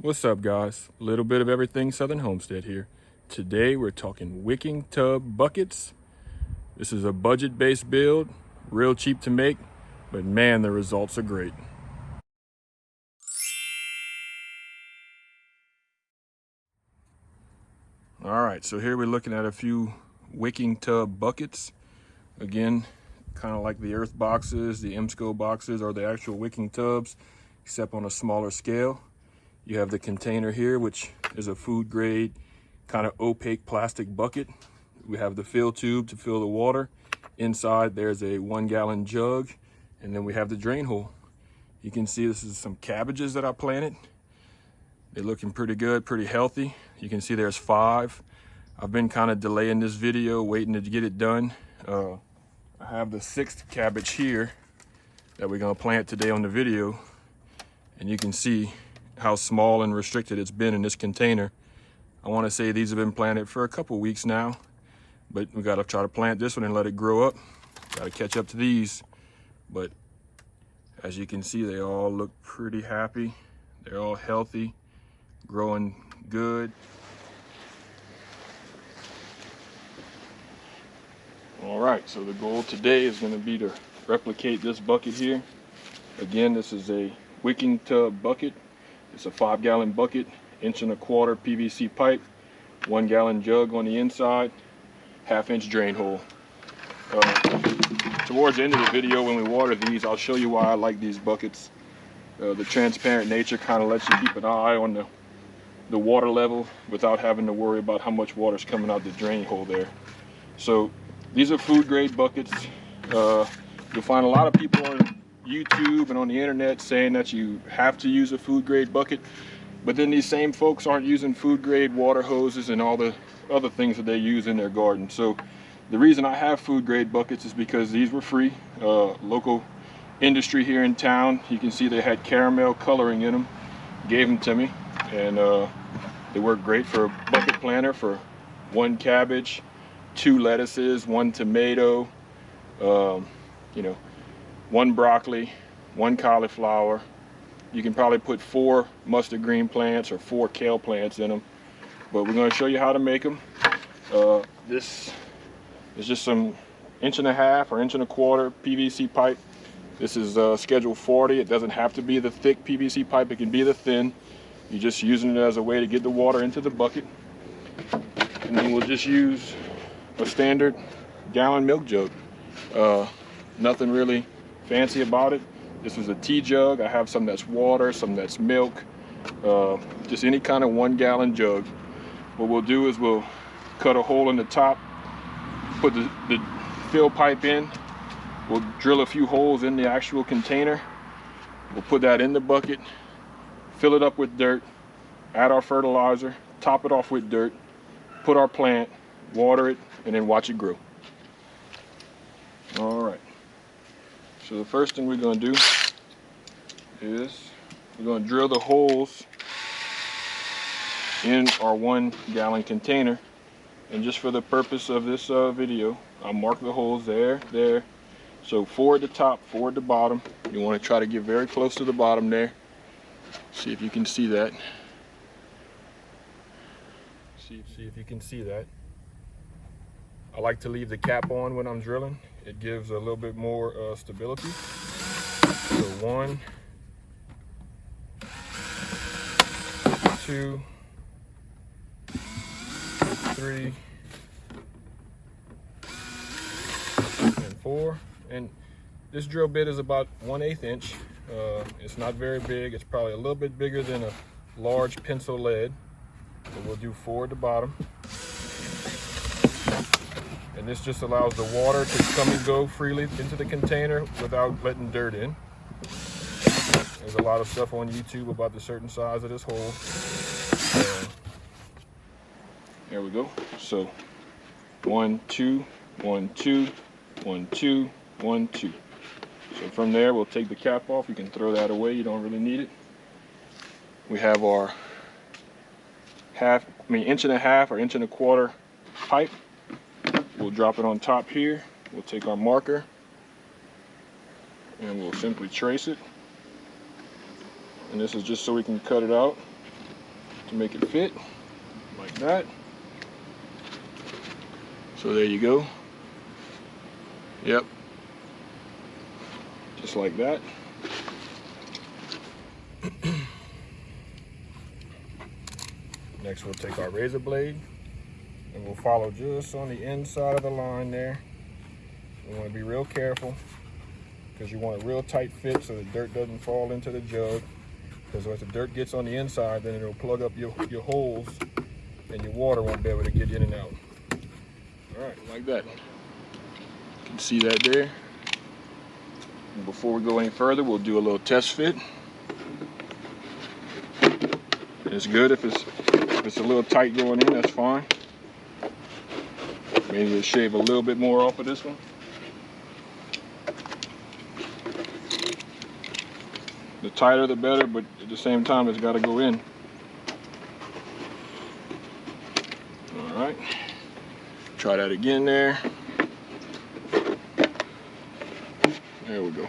What's up, guys? A little bit of everything Southern Homestead here. Today we're talking wicking tub buckets. This is a budget-based build, real cheap to make, but man, the results are great. All right, so here we're looking at a few wicking tub buckets. Again, kind of like the earth boxes, the MSCO boxes, or the actual wicking tubs, except on a smaller scale. You have the container here, which is a food grade, kind of opaque plastic bucket. We have the fill tube to fill the water. Inside there's a 1 gallon jug, and then we have the drain hole. You can see this is some cabbages that I planted. They're looking pretty good, pretty healthy. You can see there's 5. I've been kind of delaying this video, waiting to get it done. I have the 6th cabbage here that we're gonna plant today on the video. And you can see how small and restricted it's been in this container. I wanna say these have been planted for a couple weeks now, but we gotta try to plant this one and let it grow up. Gotta catch up to these. But as you can see, they all look pretty happy. They're all healthy, growing good. All right, so the goal today is gonna be to replicate this bucket here. Again, this is a wicking tub bucket. It's a 5 gallon bucket, 1.25 inch PVC pipe, 1 gallon jug on the inside, 1/2 inch drain hole. Towards the end of the video, when we water these, I'll show you why I like these buckets. The transparent nature kind of lets you keep an eye on the water level without having to worry about how much water is coming out the drain hole there. So these are food grade buckets. You'll find a lot of people on YouTube and on the internet saying that you have to use a food grade bucket, but then these same folks aren't using food grade water hoses and all the other things that they use in their garden. So the reason I have food grade buckets is because these were free. Local industry here in town, you can see they had caramel coloring in them, gave them to me, and they work great for a bucket planter for 1 cabbage, 2 lettuces, 1 tomato, 1 broccoli, 1 cauliflower. You can probably put 4 mustard green plants or 4 kale plants in them, but we're going to show you how to make them. This is just some 1.5 or 1.25 PVC pipe. This is schedule 40. It doesn't have to be the thick PVC pipe, it can be the thin. You're just using it as a way to get the water into the bucket. And then we'll just use a standard gallon milk jug. Nothing really fancy about it. This is a tea jug. I have some that's water, some that's milk, just any kind of 1 gallon jug. What we'll do is we'll cut a hole in the top, put the fill pipe in. We'll drill a few holes in the actual container. We'll put that in the bucket, fill it up with dirt, add our fertilizer, top it off with dirt, put our plant, water it, and then watch it grow. All right. So the first thing we're going to do is we're going to drill the holes in our 1 gallon container. And just for the purpose of this video, I'll mark the holes there. So 4 at the top, 4 at the bottom. You want to try to get very close to the bottom there. See if you can see that. See if you can see that. I like to leave the cap on when I'm drilling. It gives a little bit more stability. So 1, 2, 3, and 4. And this drill bit is about 1/8 inch. It's not very big. It's probably a little bit bigger than a large pencil lead. So we'll do 4 at the bottom. And this just allows the water to come and go freely into the container without letting dirt in. There's a lot of stuff on YouTube about the certain size of this hole. There we go. So 1, 2, 1, 2, 1, 2, 1, 2. So from there, we'll take the cap off. You can throw that away. You don't really need it. We have our 1.5 or 1.25 pipe. We'll drop it on top here. We'll take our marker and we'll simply trace it. And this is just so we can cut it out. to make it fit like that. So there you go. Yep, just like that. Next we'll take our razor blade and we'll follow just on the inside of the line there. You want to be real careful because you want a real tight fit so the dirt doesn't fall into the jug. Because if the dirt gets on the inside, then it'll plug up your holes and your water won't be able to get in and out. All right, like that. You can see that there. And before we go any further, we'll do a little test fit. It's good if it's a little tight going in, that's fine. Maybe just shave a little bit more off of this one. The tighter the better, but at the same time it's got to go in. All right, try that again there. There we go.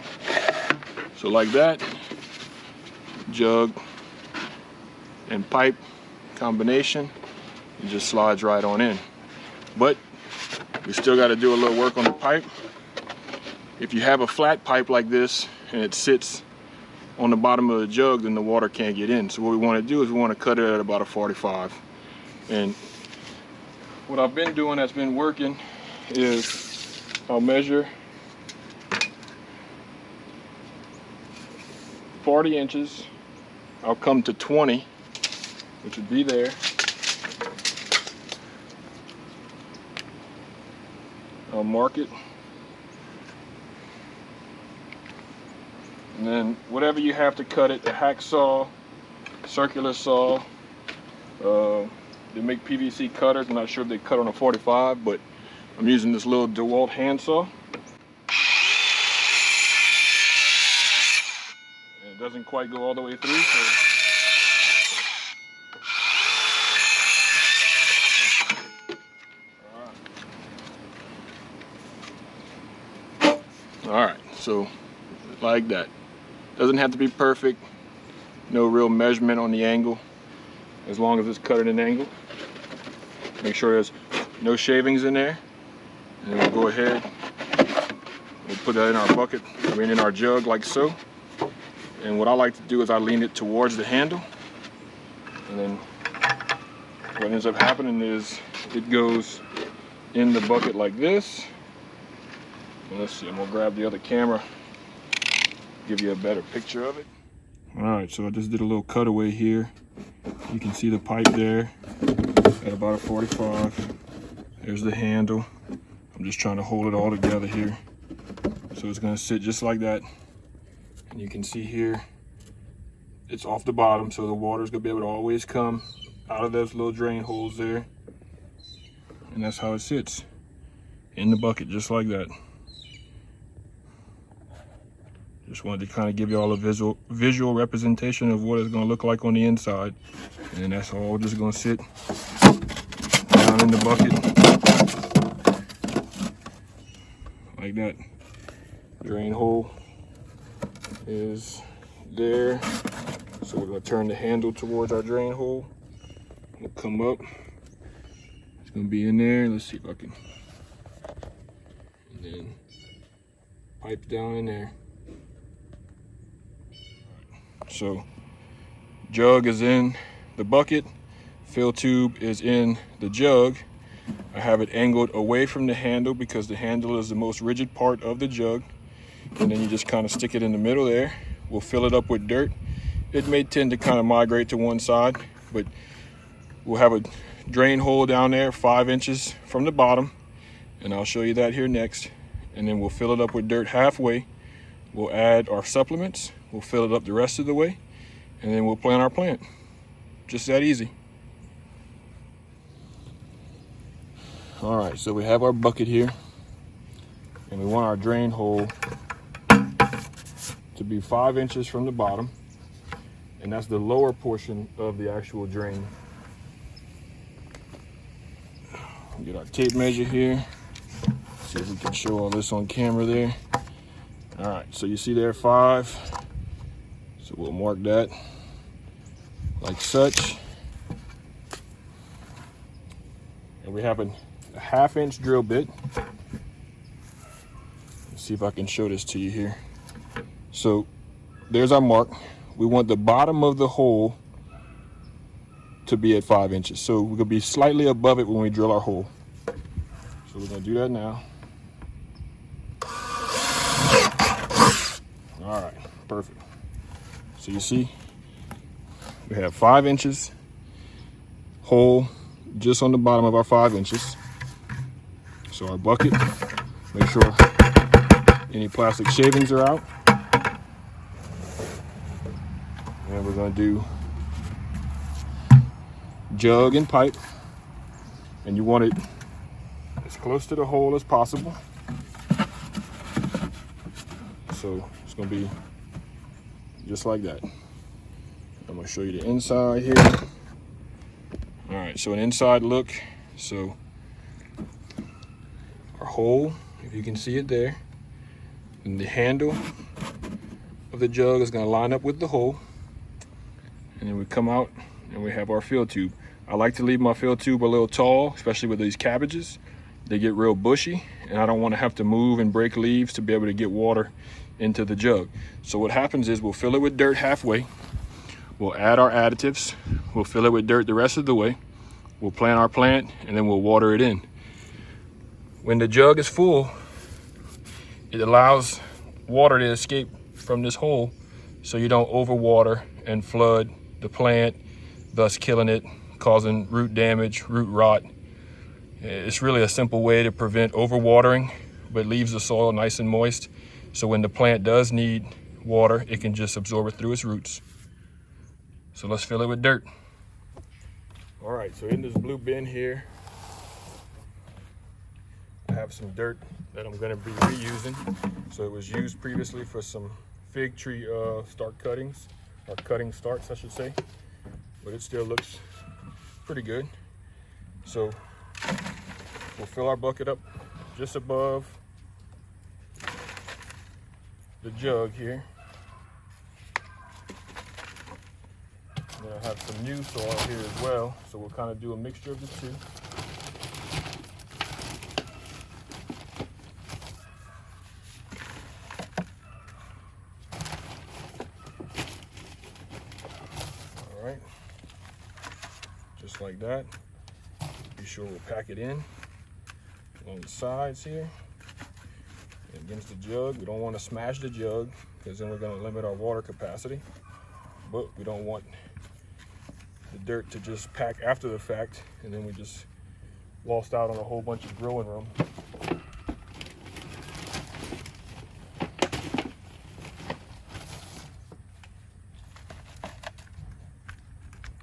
So like that, jug and pipe combination, it just slides right on in. But we still got to do a little work on the pipe. If you have a flat pipe like this and it sits on the bottom of the jug, then the water can't get in. So what we want to do is we want to cut it at about a 45. And what I've been doing that's been working is I'll measure 40 inches. I'll come to 20, which would be there. I'll mark it. And then whatever you have to cut it, a hacksaw, circular saw, they make PVC cutters. I'm not sure if they cut on a 45, but I'm using this little DeWalt handsaw. And it doesn't quite go all the way through, so all right, so like that. Doesn't have to be perfect. No real measurement on the angle, as long as it's cut at an angle. Make sure there's no shavings in there. And then we'll go ahead, we'll put that in our bucket, in our jug like so. And what I like to do is I lean it towards the handle. And then what ends up happening is it goes in the bucket like this. And let's see, I'm gonna grab the other camera, give you a better picture of it. All right, so I just did a little cutaway here. You can see the pipe there at about a 45. There's the handle. I'm just trying to hold it all together here. So it's gonna sit just like that. And you can see here, it's off the bottom, so the water's gonna be able to always come out of those little drain holes there. And that's how it sits in the bucket, just like that. Just wanted to kind of give you all a visual representation of what it's going to look like on the inside. And that's all just going to sit down in the bucket like that. Drain hole is there. So we're going to turn the handle towards our drain hole. We'll come up. It's going to be in there. Let's see if I can. And then pipe down in there. So jug is in the bucket, fill tube is in the jug. I have it angled away from the handle because the handle is the most rigid part of the jug. And then you just kind of stick it in the middle there. We'll fill it up with dirt. It may tend to kind of migrate to one side, but we'll have a drain hole down there 5 inches from the bottom. And I'll show you that here next. And then we'll fill it up with dirt halfway. We'll add our supplements. We'll fill it up the rest of the way, and then we'll plant our plant. Just that easy. All right, so we have our bucket here, and we want our drain hole to be 5 inches from the bottom, and that's the lower portion of the actual drain. Get our tape measure here. See if we can show all this on camera there. All right, so you see there 5. So we'll mark that like such. we have a 1/2 inch drill bit. Let's see if I can show this to you here. So there's our mark. We want the bottom of the hole to be at 5 inches. So we're gonna be slightly above it when we drill our hole. So we're gonna do that now. All right, perfect. So you see, we have 5 inches hole just on the bottom of our 5 inches. So our bucket, make sure any plastic shavings are out. And we're gonna do jug and pipe. And you want it as close to the hole as possible. So it's gonna be just like that. I'm gonna show you the inside here. All right, so an inside look. So our hole, if you can see it there, and the handle of the jug is gonna line up with the hole. And then we come out and we have our fill tube. I like to leave my fill tube a little tall, especially with these cabbages. They get real bushy and I don't want to have to move and break leaves to be able to get water into the jug. So what happens is we'll fill it with dirt halfway. We'll add our additives. We'll fill it with dirt the rest of the way. We'll plant our plant and then we'll water it in. When the jug is full, it allows water to escape from this hole so you don't overwater and flood the plant, thus killing it, causing root damage, root rot. It's really a simple way to prevent overwatering, but leaves the soil nice and moist. So when the plant does need water, it can just absorb it through its roots. So let's fill it with dirt. All right, so in this blue bin here, I have some dirt that I'm gonna be reusing. So it was used previously for some fig tree start cuttings, or cutting starts, I should say. But it still looks pretty good. So we'll fill our bucket up just above the jug here. And I have some new soil here as well, so we'll kind of do a mixture of the two. All right, just like that. Be sure we'll pack it in on the sides here against the jug. We don't want to smash the jug because then we're going to limit our water capacity, but we don't want the dirt to just pack after the fact and then we just lost out on a whole bunch of growing room.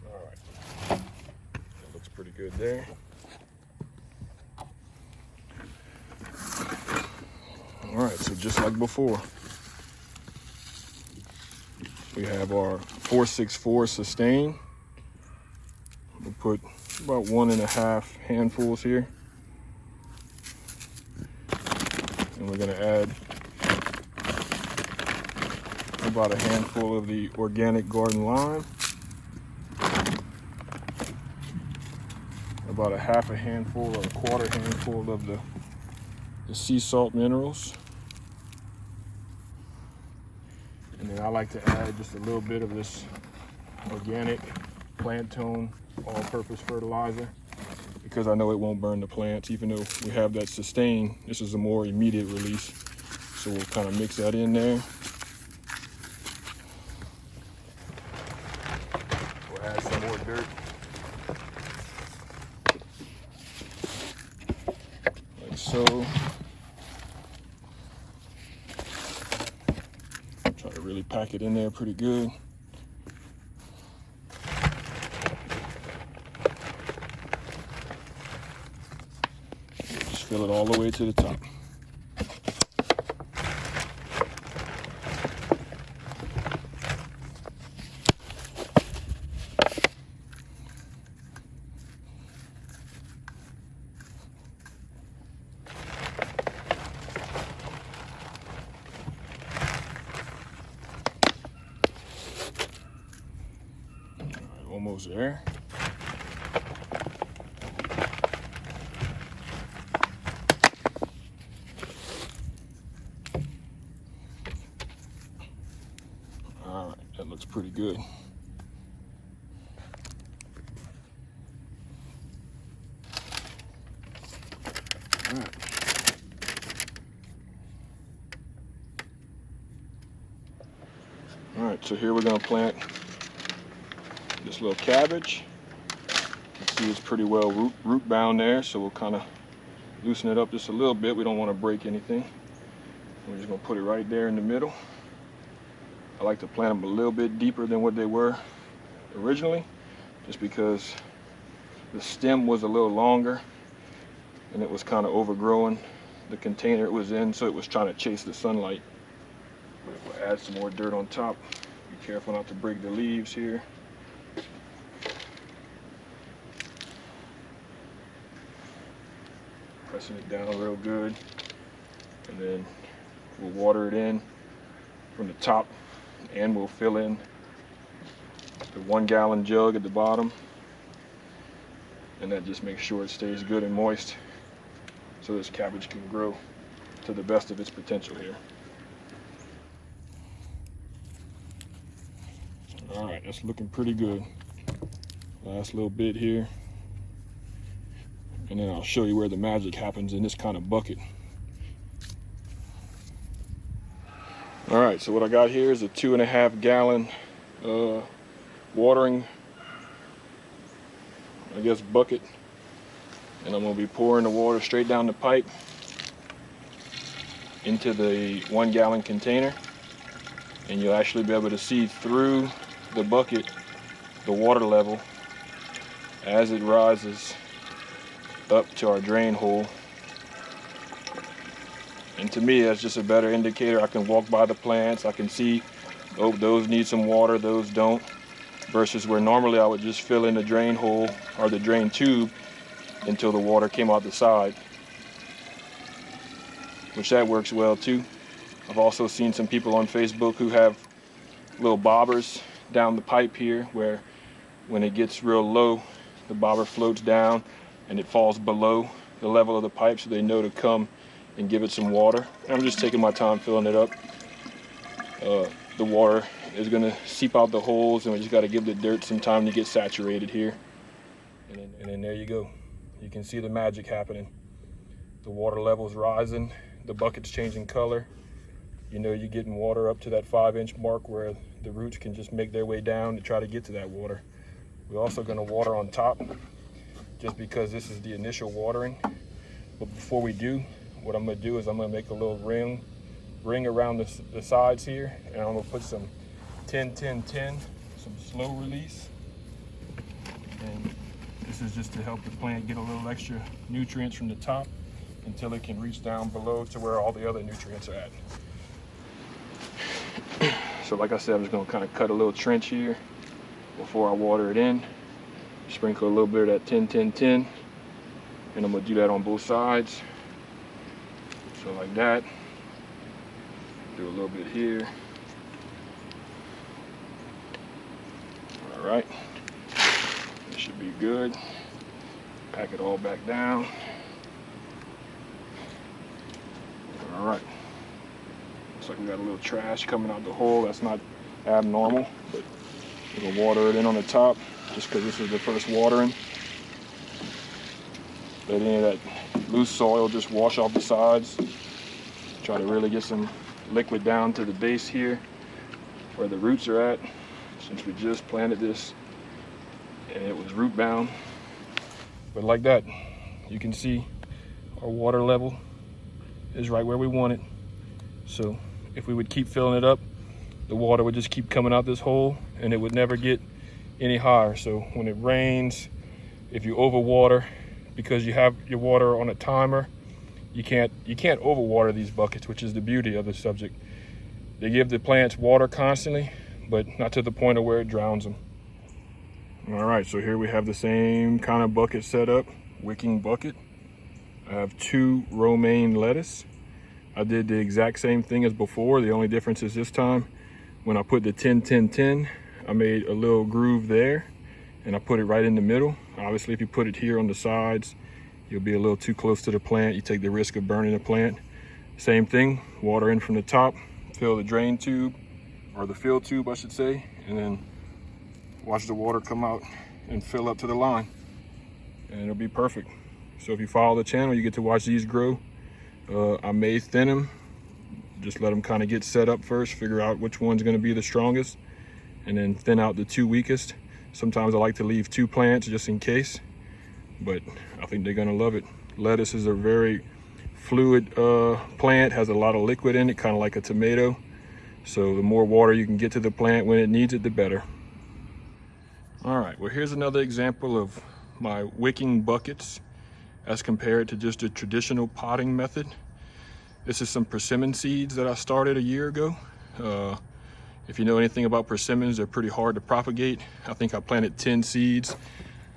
All right, that looks pretty good there. All right, so just like before, we have our 464 sustain. We'll put about 1.5 handfuls here. And we're gonna add about a handful of the organic garden lime. About a 1/2 handful or 1/4 handful of the sea salt minerals. And then I like to add just a little bit of this organic plant tone all-purpose fertilizer because I know it won't burn the plants. Even though we have that sustain, this is a more immediate release. So we'll kind of mix that in there. We'll add some more dirt. Like so. Try to really pack it in there pretty good. Just fill it all the way to the top. Almost there. good. All right. All right, so here we're gonna plant this little cabbage. You can see it's pretty well root bound there, so we'll kind of loosen it up just a little bit. We don't want to break anything. We're just gonna put it right there in the middle. I like to plant them a little bit deeper than what they were originally, just because the stem was a little longer and it was kind of overgrowing the container it was in, so it was trying to chase the sunlight. But we'll add some more dirt on top. Be careful not to break the leaves here. Pressing it down real good, and then we'll water it in from the top, and we'll fill in the 1 gallon jug at the bottom, and that just makes sure it stays good and moist so this cabbage can grow to the best of its potential here. All right, that's looking pretty good. Last little bit here, and then I'll show you where the magic happens in this kind of bucket. All right, so what I got here is a 2.5 gallon watering, I guess, bucket, and I'm gonna be pouring the water straight down the pipe into the 1 gallon container, and you'll actually be able to see through the bucket the water level as it rises up to our drain hole. And to me, that's just a better indicator. I can walk by the plants, I can see, oh, those need some water, those don't, versus where normally I would just fill in the drain hole or the drain tube until the water came out the side, which that works well too. I've also seen some people on Facebook who have little bobbers down the pipe here, where when it gets real low, the bobber floats down and it falls below the level of the pipe, so they know to come and give it some water. I'm just taking my time filling it up. The water is gonna seep out the holes, and we just gotta give the dirt some time to get saturated here. And then there you go. You can see the magic happening. The water level's rising, the bucket's changing color. You know you're getting water up to that 5-inch mark where the roots can just make their way down to try to get to that water. We're also gonna water on top, just because this is the initial watering. But before we do, what I'm gonna do is I'm gonna make a little ring around the sides here, and I'm gonna put some 10-10-10, some slow release. And this is just to help the plant get a little extra nutrients from the top until it can reach down below to where all the other nutrients are at. So like I said, I'm just gonna kind of cut a little trench here before I water it in. Sprinkle a little bit of that 10-10-10, and I'm gonna do that on both sides. So like that. Do a little bit here. All right, this should be good. Pack it all back down. All right, looks like we got a little trash coming out the hole. That's not abnormal, but we'll water it in on the top just because this is the first watering. Let any of that loose soil just wash off the sides. Try to really get some liquid down to the base here where the roots are at, since we just planted this and it was root bound. But like that, you can see our water level is right where we want it. So if we would keep filling it up, the water would just keep coming out this hole and it would never get any higher. So when it rains, if you overwater, because you have your water on a timer, you can't overwater these buckets, which is the beauty of the subject. They give the plants water constantly, but not to the point of where it drowns them. All right, so here we have the same kind of bucket set up, wicking bucket. I have 2 romaine lettuce. I did the exact same thing as before. The only difference is this time, when I put the 10-10-10, I made a little groove there and I put it right in the middle. Obviously, if you put it here on the sides, you'll be a little too close to the plant. You take the risk of burning the plant. Same thing, water in from the top, fill the drain tube, or the fill tube, I should say, and then watch the water come out and fill up to the line, and it'll be perfect. So if you follow the channel, you get to watch these grow. I may thin them, just let them kind of get set up first, figure out which one's going to be the strongest, and then thin out the 2 weakest. Sometimes I like to leave 2 plants just in case, but I think they're going to love it. Lettuce is a very fluid plant, has a lot of liquid in it, kind of like a tomato. So the more water you can get to the plant when it needs it, the better. All right, well, here's another example of my wicking buckets as compared to just a traditional potting method. This is some persimmon seeds that I started a year ago. If you know anything about persimmons, they're pretty hard to propagate. I think I planted 10 seeds.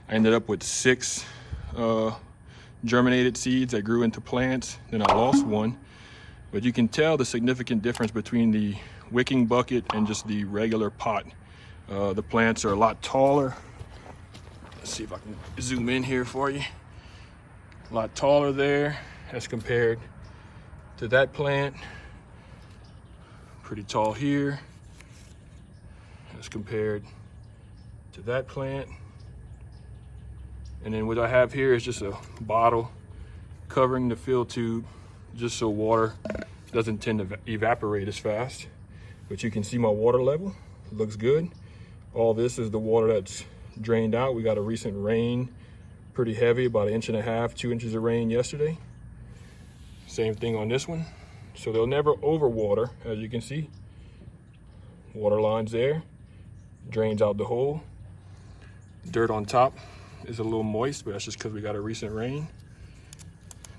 I ended up with 6 germinated seeds that grew into plants. Then I lost one. But you can tell the significant difference between the wicking bucket and just the regular pot. The plants are a lot taller. Let's see if I can zoom in here for you. A lot taller there as compared to that plant. Pretty tall here as compared to that plant. And then what I have here is just a bottle covering the fill tube, just so water doesn't tend to evaporate as fast. But you can see my water level, it looks good. All this is the water that's drained out. We got a recent rain, pretty heavy, about 1.5 inches, 2 inches of rain yesterday. Same thing on this one. So they'll never overwater, as you can see. Water lines there, drains out the hole. Dirt on top is a little moist, but that's just because we got a recent rain.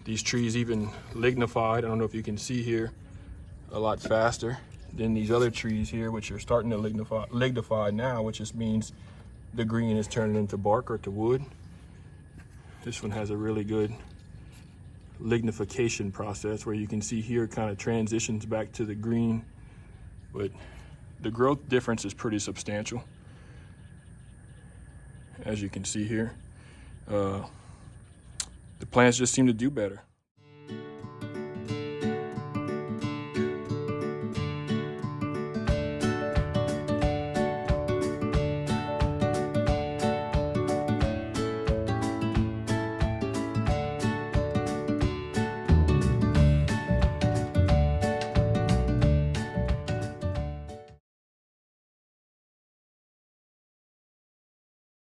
These trees even lignified, I don't know if you can see here, a lot faster than these other trees here, which are starting to lignify now, which just means the green is turning into bark or to wood. This one has a really good lignification process where you can see here it kind of transitions back to the green, but the growth difference is pretty substantial, as you can see here. The plants just seem to do better.